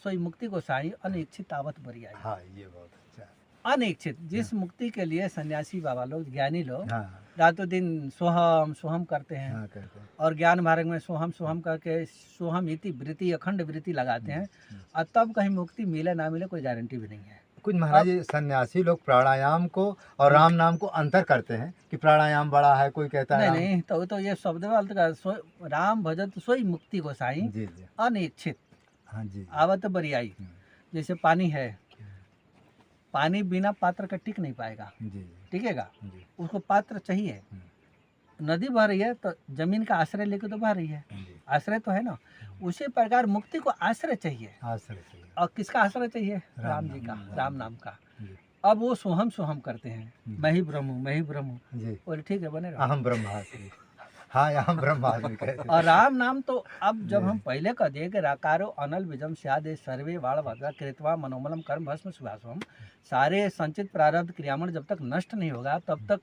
सोई मुक्ति गोसाई अनिच्छित आवत बरियाई। हाँ, ये बहुत अच्छा। अनिच्छित, जिस मुक्ति के लिए सन्यासी बाबा लोग, ज्ञानी लोग हाँ रातों दिन सोहम सोहम करते हैं हाँ, कहते हैं। और ज्ञान मार्ग में सोहम सोहम करके सोहम इति वृत्ति अखंड वृत्ति लगाते हैं, और तब कहीं मुक्ति मिले ना मिले कोई गारंटी भी नहीं है। कुछ महाराज जी सन्यासी लोग प्राणायाम को और राम नाम को अंतर करते हैं कि प्राणायाम बड़ा है, कोई कहता है नहीं नहीं, तो ये शब्द अर्थ का राम भजत सोई मुक्ति गोसाई जी जी। अनिच्छित हाँ जी। आवत बरियाई। जैसे पानी है, पानी बिना पात्र का टिक नहीं पाएगा, जी टिकेगा, जी। उसको पात्र चाहिए। नदी बह रही है तो जमीन का आश्रय लेके तो बह रही है, जी। आश्रय तो है ना। उसी प्रकार मुक्ति को आश्रय चाहिए, आश्रय चाहिए। और किसका आश्रय चाहिए? राम जी का, राम नाम का। अब वो सोहम सोहम करते हैं, मैं ही ब्रह्म हूँ, मैं ही ब्रह्म हूँ। जी। बोले ठीक है, बने रहो। अहम ब्रह्मास्मि। हाँ, अहम ब्रह्मास्मि कहते हैं। और राम नाम तो अब जब हम पहले कह दिए कि राकारो अनल विजम स्यादे सर्वे वाण वद्रा कृत्वा मनोमलम कर्म भस्म सुभासवम, सारे संचित प्रारब्ध क्रियामण जब तक नष्ट नहीं होगा तब तक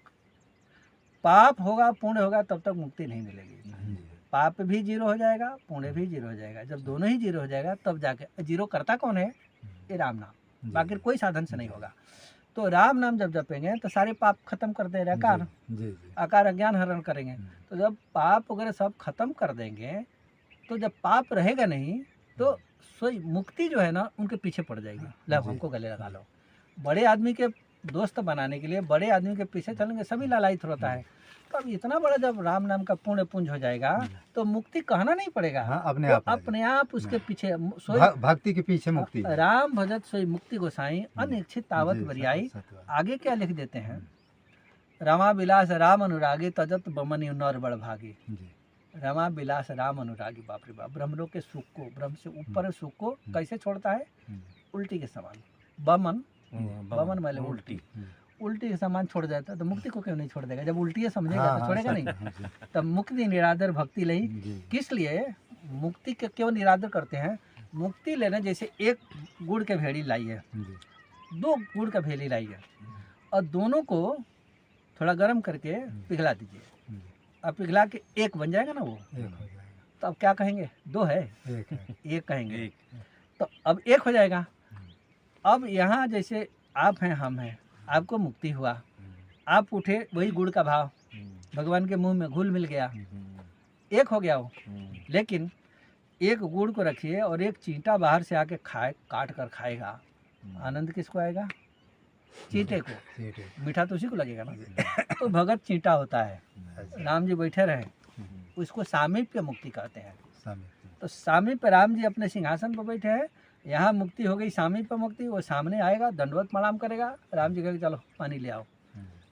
पाप होगा, पुण्य होगा, तब तक मुक्ति नहीं मिलेगी। पाप भी जीरो हो जाएगा, पुण्य भी जीरो हो जाएगा। जब दोनों ही जीरो हो जाएगा तब जाके जीरो करता कौन है? ये राम नाम, बाकी कोई साधन से नहीं होगा। तो राम नाम जब जपेंगे तो सारे पाप खत्म कर दे रहे, आकार आकार अज्ञान हरण करेंगे। तो जब पाप वगैरह सब खत्म कर देंगे तो जब पाप रहेगा नहीं तो सोई मुक्ति जो है ना उनके पीछे पड़ जाएगी। लो हमको गले लगा लो। बड़े आदमी के दोस्त बनाने के लिए बड़े आदमी के पीछे चलेंगे, सभी लालायित होता है। तो अब इतना बड़ा जब राम नाम का पुण्य पुंज हो जाएगा तो मुक्ति कहना नहीं पड़ेगा। हाँ, अपने आप उसके पीछे भक्ति के पीछे मुक्ति। राम भजत सोई मुक्ति गोसाई अनिच्छित आवत बरियाई। आगे क्या लिख देते हैं? रमा विलास राम अनुरागी तजत बमनी नर बड़ भागी। रमा विलास राम अनुरागी, बाप रे बाप, ब्रह्मलोक के सुख को, ब्रह्म से ऊपर सुख को कैसे छोड़ता है? उल्टी के समान। बमन, बमन मतलब उल्टी, उल्टी के समान छोड़ जाता है। तो मुक्ति को क्यों नहीं छोड़ देगा? जब उल्टी है समझेगा तो छोड़ेगा नहीं। तब मुक्ति निरादर भक्ति लई। किस लिए मुक्ति के क्यों निरादर करते हैं? मुक्ति लेने जैसे एक गुड़ के भेड़ी लाई है, दो गुड़ का भेली लाई है, और दोनों को थोड़ा गर्म करके पिघला दीजिए। अब पिघला के एक बन जाएगा ना वो, तो अब क्या कहेंगे? दो है, एक कहेंगे। तो अब एक हो जाएगा। अब यहाँ जैसे आप हैं, हम हैं, आपको मुक्ति हुआ, आप उठे, वही गुड़ का भाव भगवान के मुंह में घुल मिल गया, एक हो गया वो। लेकिन एक गुड़ को रखिए और एक चींटा बाहर से आके खाए, काट कर खाएगा, आनंद किसको आएगा? चींटे को। मीठा तो उसी को लगेगा ना। तो भगत चींटा होता है। राम जी बैठे रहे, उसको सामीप्य मुक्ति कहते हैं। तो सामीप्य, राम जी अपने सिंहासन पर बैठे हैं, यहाँ मुक्ति हो गई, सामीप्य मुक्ति। वो सामने आएगा, दंडवत प्रणाम करेगा, राम जी कहेंगे चलो पानी ले आओ,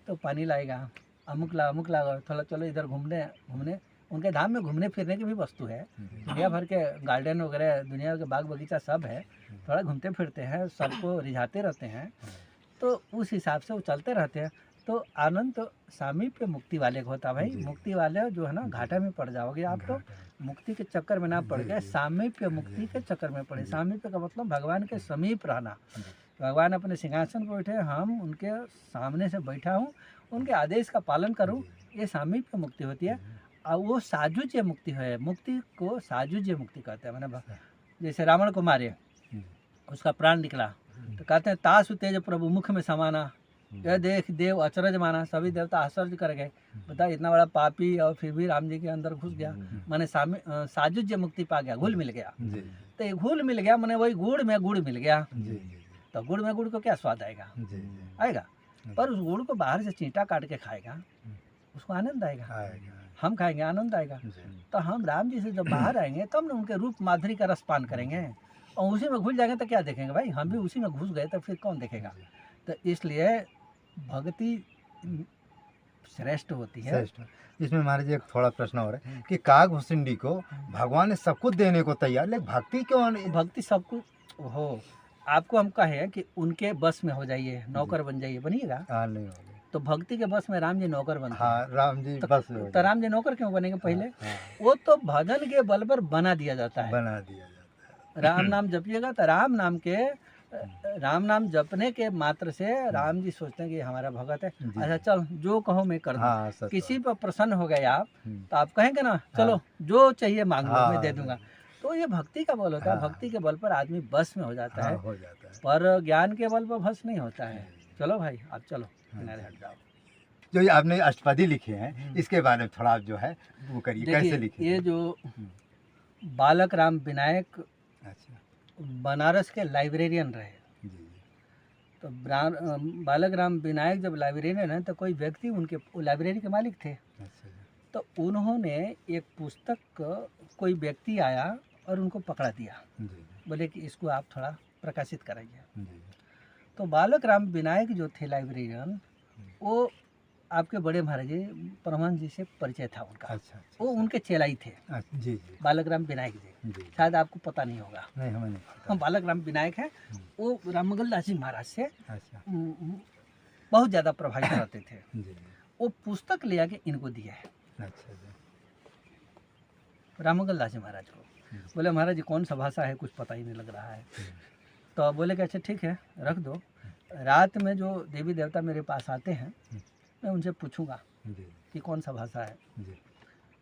तो पानी लाएगा। अमुक ला, थोड़ा चलो इधर घूमने। उनके धाम में घूमने फिरने की भी वस्तु है, दुनिया भर के गार्डन वगैरह, दुनिया के बाग बगीचा सब है, थोड़ा घूमते फिरते हैं, सबको रिझाते रहते हैं। तो उस हिसाब से वो चलते रहते हैं। तो आनंद तो सामीप्य मुक्ति वाले को होता है भाई। मुक्ति वाले जो है ना, घाटा में पड़ जाओगे आप, तो मुक्ति के चक्कर में ना पड़ गए, सामीप्य मुक्ति के चक्कर में पड़े। सामीप्य का मतलब भगवान के समीप रहना। भगवान अपने सिंहासन पर बैठे, हम उनके सामने से बैठा हूँ, उनके आदेश का पालन करूँ, ये सामीप्य मुक्ति होती है। और वो साजुज्य मुक्ति है। मुक्ति को साजुज्य मुक्ति कहते हैं। मैंने जैसे रावण को मारे, उसका प्राण निकला, तो कहते हैं तासु तेज प्रभु मुख में समाना, यह देख देव अचरज माना। सभी देवता आश्चर्य कर गए, बता इतना बड़ा पापी और फिर भी राम जी के अंदर घुस गया। मैंने साजुज्य मुक्ति पा गया, घुल मिल गया। तो ये घुल मिल गया मैंने वही गुड़ में गुड़ मिल गया। तो गुड़ में गुड़ को क्या स्वाद आएगा? आएगा। पर उस गुड़ को बाहर से चींटा काट के खाएगा, उसको आनंद आएगा। हम खाएंगे, आनंद आएगा। तो हम राम जी से जब बाहर आएंगे तब ना उनके रूप माधुरी का रस पान करेंगे, और उसी में घुस जाएंगे तो क्या देखेंगे भाई? हम भी उसी में घुस गए तो फिर कौन देखेगा? तो इसलिए भक्ति श्रेष्ठ होती है। इसमें महाराज एक थोड़ा प्रश्न हो रहा है कि काग भुसुंडी को भगवान ने सब कुछ देने को तैयार, लेकिन भक्ति क्यों नहीं? भक्ति सब कुछ हो, आपको हम कहे कि उनके बस में हो जाइए, नौकर बन जाइए, बनिएगा? नहीं होगा। तो भक्ति के बस में राम जी नौकर बनते हैं। हाँ, राम जी बस में। तो राम जी नौकर क्यों बनेंगे? पहले वो तो भजन के बल पर बना दिया जाता है। राम नाम जपिएगा तो राम नाम जपने के मात्र से राम जी सोचते हैं कि हमारा भगत है, अच्छा चल जो कहो मैं कर दूँ। किसी पर प्रसन्न हो गए आप तो आप कहेंगे ना चलो जो चाहिए मांग लो, मैं दे दूंगा। तो ये भक्ति का बल होता है। हाँ। भक्ति के बल पर आदमी बस में हो जाता हाँ, है, हो जाता है। पर ज्ञान के बल पर बस नहीं होता है। जी। चलो भाई, अब चलो हाँ किनारे जी। हट जाओ। जो ये आपने अष्टपदी लिखे हैं, हम्म। इसके बारे में थोड़ा आप जो है वो करिए, कैसे देखिए, लिखे ये हैं? जो हम्म, बालक राम विनायक अच्छा, बनारस के लाइब्रेरियन रहे। जी जी, तो बालक राम विनायक जब लाइब्रेरियन है तो कोई व्यक्ति उनके वो लाइब्रेरी के मालिक थे। अच्छा तो उन्होंने एक पुस्तक कोई व्यक्ति आया और उनको पकड़ा दिया, जी, जी बोले कि इसको आप थोड़ा प्रकाशित कराइए। जी, तो बालक राम विनायक जो थे लाइब्रेरियन, वो आपके बड़े महाराज जी परमहंस जी से परिचय था उनका। अच्छा अच्छा, वो उनके चेलाई थे, अच्छा, जी जी बालक राम विनायक जी। जी, शायद आपको पता नहीं होगा। नहीं हमें नहीं पता। हम बालक राम विनायक हैं, वो राममंगल दास जी महाराज से अच्छा, बहुत ज़्यादा प्रभावित रहते थे। जी जी, वो पुस्तक ले आके इनको दिया है, अच्छा जी, राममंगल दास जी महाराज को। बोले महाराज जी कौन सा भाषा है, कुछ पता ही नहीं लग रहा है। तो बोले कि अच्छा ठीक है, रख दो। रात में जो देवी देवता मेरे पास आते हैं, मैं उनसे पूछूंगा जी कि कौन सा भाषा है। जी,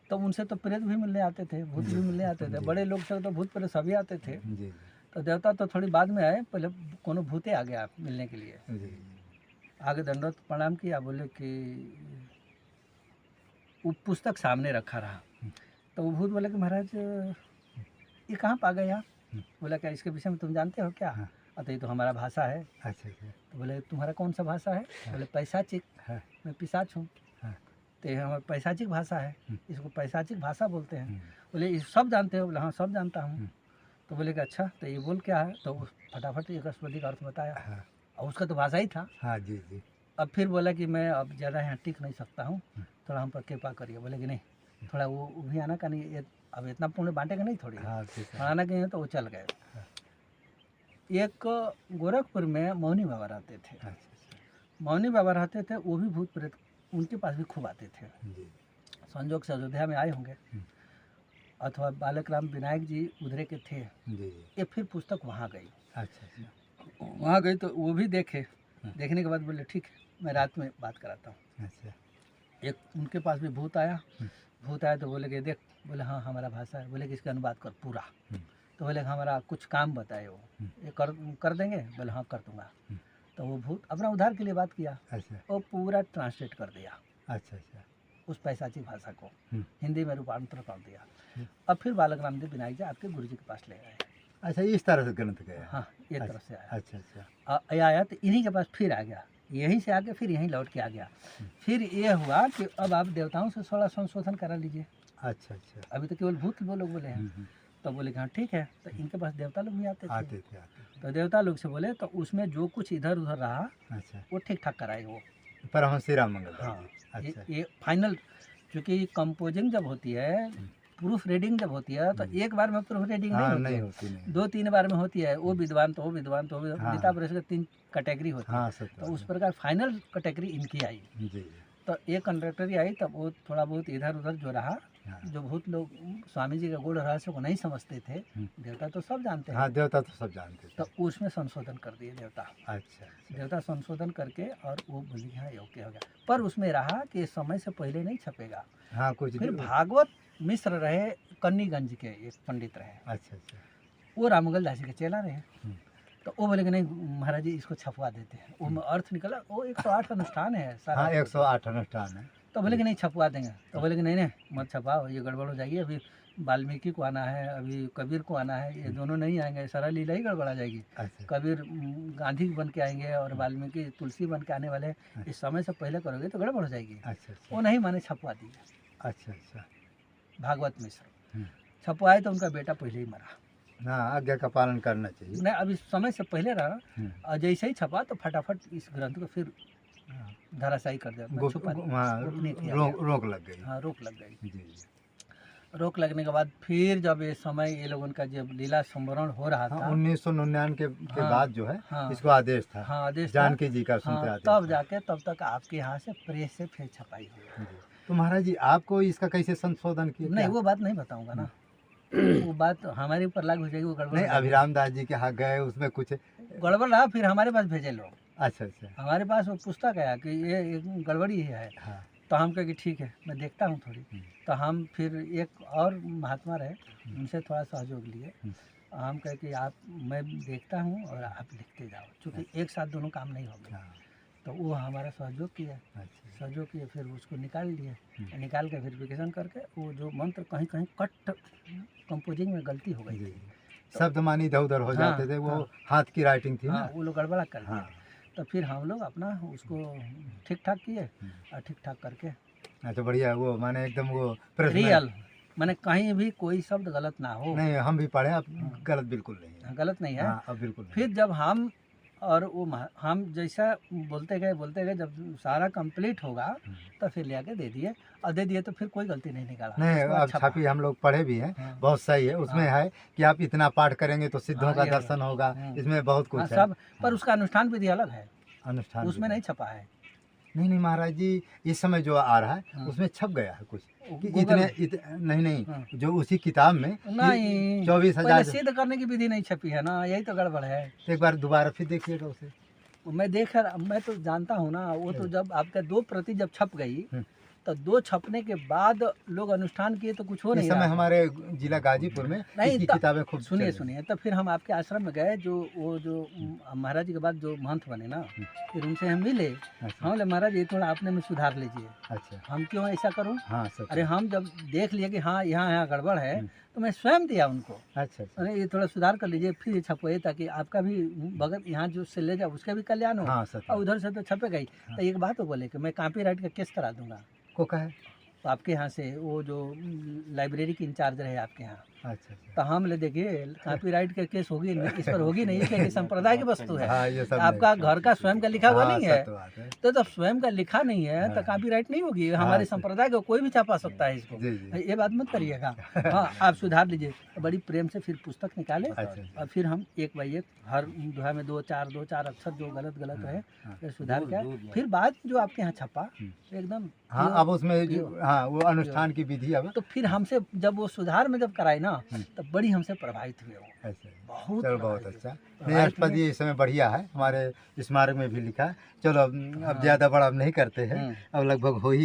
तो उनसे तो प्रेत भी मिलने आते थे, भूत भी मिलने आते थे, बड़े लोग से तो भूत प्रेत सभी आते थे। जी जी, तो देवता तो थोड़ी बाद में आए, पहले कोनो भूते आ गया मिलने के लिए। जी, आगे दंडवत प्रणाम किया, बोले कि वो पुस्तक सामने रखा रहा। तो वो भूत बोले कि महाराज ये कहाँ पा गए आप? बोला क्या इसके विषय में तुम जानते हो क्या? हाँ। अतः ये तो हमारा भाषा है। अच्छा अच्छा, तो बोले तुम्हारा कौन सा भाषा है? बोले पैशाचिक, हाँ, मैं पिशाच हूँ। हाँ, तो ये हमारा पैशाचिक भाषा है, इसको पैशाचिक भाषा बोलते हैं। हम्म, बोले ये सब जानते हो? बोले हाँ सब जानता हूँ। हम्म। तो बोले कि अच्छा तो ये बोल क्या है? तो फटाफट एक अष्टपदी का अर्थ बताया, हाँ, और उसका तो भाषा ही था। हाँ, जी जी, अब फिर बोला कि मैं अब ज़्यादा यहाँ टिक नहीं सकता हूँ, थोड़ा हम पर कृपा करिए। बोले कि नहीं, थोड़ा वो भी आना का नहीं, अब इतना पुण्य बांटेगा नहीं थोड़ी, हाँ, ठीक है, आना कहीं तो वो चल गए। एक गोरखपुर में मौनी बाबा रहते थे। अच्छा अच्छा, मौनी बाबा रहते थे, वो भी भूत प्रेत उनके पास भी खूब आते थे। जी संजोग से अयोध्या में आए होंगे, अथवा बालक राम विनायक जी उधरे के थे। जी जी, ये फिर पुस्तक वहाँ गई, अच्छा अच्छा, वहाँ गई तो वो भी देखे। देखने के बाद बोले ठीक है, मैं रात में बात कराता हूँ। अच्छा, एक उनके पास भी भूत आया। भूत आया तो बोले कि देख, बोले हाँ हमारा भाषा है। बोले कि इसका अनुवाद कर पूरा। तो बोले हमारा कुछ काम बताए, वो ये कर देंगे? बोले हाँ कर दूंगा। तो वो भूत अपना उद्धार के लिए बात किया, अच्छा वो पूरा ट्रांसलेट कर दिया अच्छा, अच्छा, उस पैशाचिक भाषा को, हिंदी में रूपांतर कर दिया। अब फिर बालक रामदेव विनायक जी आपके गुरु जी के पास ले गए। अच्छा, इस तरह से ग्रंथ गया। हाँ, ये तरफ से आया। अच्छा अच्छा, आया तो इन्हीं के पास फिर आ गया, यहीं से आके फिर यहीं लौट के आ गया। फिर ये हुआ कि अब आप देवताओं से थोड़ा संशोधन करा लीजिए। अच्छा अच्छा, अभी तो केवल भूत वो लोग बोले हैं। तो बोले कि हाँ ठीक है। तो इनके पास देवता लोग भी आते थे। आते थे। तो देवता लोग से बोले तो उसमें जो कुछ इधर उधर रहा अच्छा, वो ठीक ठाक कराए वो। परमहंस श्री राममंगल हाँ, जी, अच्छा, ये फाइनल, क्योंकि कंपोजिंग जब होती है, प्रूफ रीडिंग जब होती है, तो एक बार में प्रूफ रीडिंग हाँ, नहीं नहीं होती होती, है, नहीं, 2-3 बार में होती है। वो विद्वान तो वो विद्वान तो वो हाँ, गीता प्रेस के 3 कैटेगरी होती है। हाँ, सब तो उस प्रकार फाइनल कैटेगरी इनकी आई। जी जी, तो एक कंडक्टरी आई, तब वो थोड़ा बहुत इधर उधर जो रहा, हाँ, जो भूत लोग स्वामी जी का गूढ़ रहस्य को नहीं समझते थे, देवता तो सब जानते हैं, हाँ, देवता तो सब जानते थे। तो उसमें संशोधन कर दिए देवता। अच्छा अच्छा, देवता संशोधन करके और वो बोली हाँ ओके हो गया। पर उसमें रहा कि समय से पहले नहीं छपेगा। हाँ, कुछ फिर भागवत मिश्र रहे, कन्नीगंज के एक पंडित रहे, अच्छा अच्छा, वो राममंगल दास जी के चेला रहे। तो वो बोले कि नहीं महाराज जी इसको छपवा देते हैं। वो अर्थ निकला, वो 108 अनुष्ठान है सारा। हाँ, 108 अनुष्ठान है। तो बोले कि नहीं छपवा देंगे। तो बोले कि नहीं नहीं मत छपाओ, ये गड़बड़ हो जाएगी। अभी वाल्मीकि को आना है, अभी कबीर को आना है, ये दोनों नहीं आएंगे, सारा लीला ही गड़बड़ा जाएगी। अच्छा, कबीर गांधी बन के आएंगे और वाल्मीकि तुलसी बन के आने वाले हैं। इस समय से पहले करोगे तो गड़बड़ हो जाएगी। अच्छा अच्छा, वो नहीं माने, छपवा दिए अच्छा अच्छा, भागवत मिश्र। छपवाए तो उनका बेटा पहले ही मरा। हाँ, आज्ञा का पालन करना चाहिए। नहीं, अभी समय से पहले रहा, और जैसे ही छपा तो फटाफट इस ग्रंथ को फिर धराशायी कर दिया, गोपनीय किया गया। रोक लग गई। हाँ, रोक लग गई। जी जी, रोक लगने के बाद फिर जब ये समय ये लोगों का जब लीला संवरण हो रहा हाँ, था, 1999 के हाँ, बाद जो है हाँ, इसको आदेश था। हाँ आदेश था। जानकी जी का सुनते हाँ, आदेश तब था। जाके तब तक आपके यहाँ से प्रेस से फिर छपाई हुई। जी। तो महाराज जी आपको इसका कैसे संशोधन किया? नहीं, वो बात नहीं बताऊंगा ना, वो बात हमारे ऊपर लागू हो जाएगी, वो गड़बड़ नहीं, हो जाएगी। अभिराम दास जी के यहाँ गए, उसमें कुछ गड़बड़ रहा, फिर हमारे पास भेजे लोग। अच्छा अच्छा, हमारे पास वो पुस्तक है कि ये एक गड़बड़ी ही है। हाँ, तो हम कहे कि ठीक है मैं देखता हूँ थोड़ी। तो हम फिर एक और महात्मा रहे, उनसे थोड़ा सहयोग लिए। हम कहे कि आप, मैं देखता हूँ और आप लिखते जाओ, क्योंकि एक साथ दोनों काम नहीं होगा। तो वो हमारा सहयोग किया, सहयोग किए, फिर उसको निकाल लिए, निकाल के वेरिफिकेशन करके वो जो मंत्र कहीं कहीं कट कंपोजिंग में गलती हो गई थी, शब्द मानी इधर उधर हो जाते थे, वो हाथ की राइटिंग थी ना, वो लोग गड़बड़ा कर दिए। तो फिर हम लोग अपना उसको ठीक ठाक किए और ठीक ठाक करके। अच्छा बढ़िया, वो माने एकदम वो रियल, माने कहीं भी कोई शब्द गलत ना हो। नहीं, हम भी पढ़े, अब गलत बिल्कुल नहीं है। गलत नहीं है। अब बिल्कुल नहीं। फिर जब हम और वो हम जैसा बोलते गए, जब सारा कंप्लीट होगा तो फिर ले आके दे दिए, और दे दिए तो फिर कोई गलती नहीं निकाला। नहीं, अब छापी हम लोग पढ़े भी हैं, बहुत सही है। उसमें है कि आप इतना पाठ करेंगे तो सिद्धों का दर्शन होगा, इसमें बहुत कुछ है सब, पर उसका अनुष्ठान विधि अलग है, अनुष्ठान उसमें नहीं छपा है। नहीं महाराज जी, इस समय जो आ रहा है उसमें छप गया है कुछ कि नहीं, जो उसी किताब में नहीं 24,000 सिद्ध करने की विधि नहीं छपी है ना, यही तो गड़बड़ है। एक बार दोबारा फिर देखिएगा उसे। मैं तो जानता हूँ ना, वो तो जब आपका 2 प्रति जब छप गई तो 2 छपने के बाद लोग अनुष्ठान किए तो कुछ हो नहीं। इस समय हमारे जिला गाजीपुर में नहीं किताबें खूब। सुनिए, तो फिर हम आपके आश्रम में गए, जो महाराज जी के बाद जो महंत बने ना, फिर उनसे हम मिले। हम बोले महाराज ये थोड़ा अपने में सुधार लीजिए। अच्छा, हम क्यों ऐसा करूँ? अरे हम जब देख लिए कि हाँ यहाँ गड़बड़ है तो मैं स्वयं दिया उनको। अच्छा, अरे ये थोड़ा सुधार कर लीजिए, फिर छपवाइए, ताकि आपका भी भगत यहाँ जो से ले जाओ उसका भी कल्याण हो। और उधर से तो छपेगा ही। तो एक बात वो बोले कि मैं कॉपीराइट का केस करा दूंगा। को कहे तो आपके यहाँ से वो जो लाइब्रेरी की इंचार्ज रहे आपके यहाँ। अच्छा, तो हम ले देखिए कॉपीराइट का केस होगी इस पर होगी नहीं, इसलिए संप्रदाय की वस्तु है। आपका घर का स्वयं का लिखा हुआ नहीं है, तो जब स्वयं का लिखा नहीं है तो कॉपीराइट नहीं होगी। हमारे संप्रदाय को कोई भी छापा सकता है इसको, ये बात मत करिएगा। हाँ, आप सुधार लीजिए। तो बड़ी प्रेम से फिर पुस्तक निकाले और फिर हम एक बाई एक हर दोहा में 2-4 अक्षर जो गलत रहे फिर सुधार किया। फिर बाद जो आपके यहाँ छपा एकदम, हाँ, अब उसमें वो अनुष्ठान की विधि। अब तो फिर हमसे जब वो सुधार में जब कराई ना, तब बड़ी हमसे प्रभावित हुए वो। बहुत अच्छा। नहीं, अष्टपदी इस समय बढ़िया है, हमारे स्मारक में भी लिखा है। चलो अब ज़्यादा बड़ा नहीं करते हैं, अब लगभग हो ही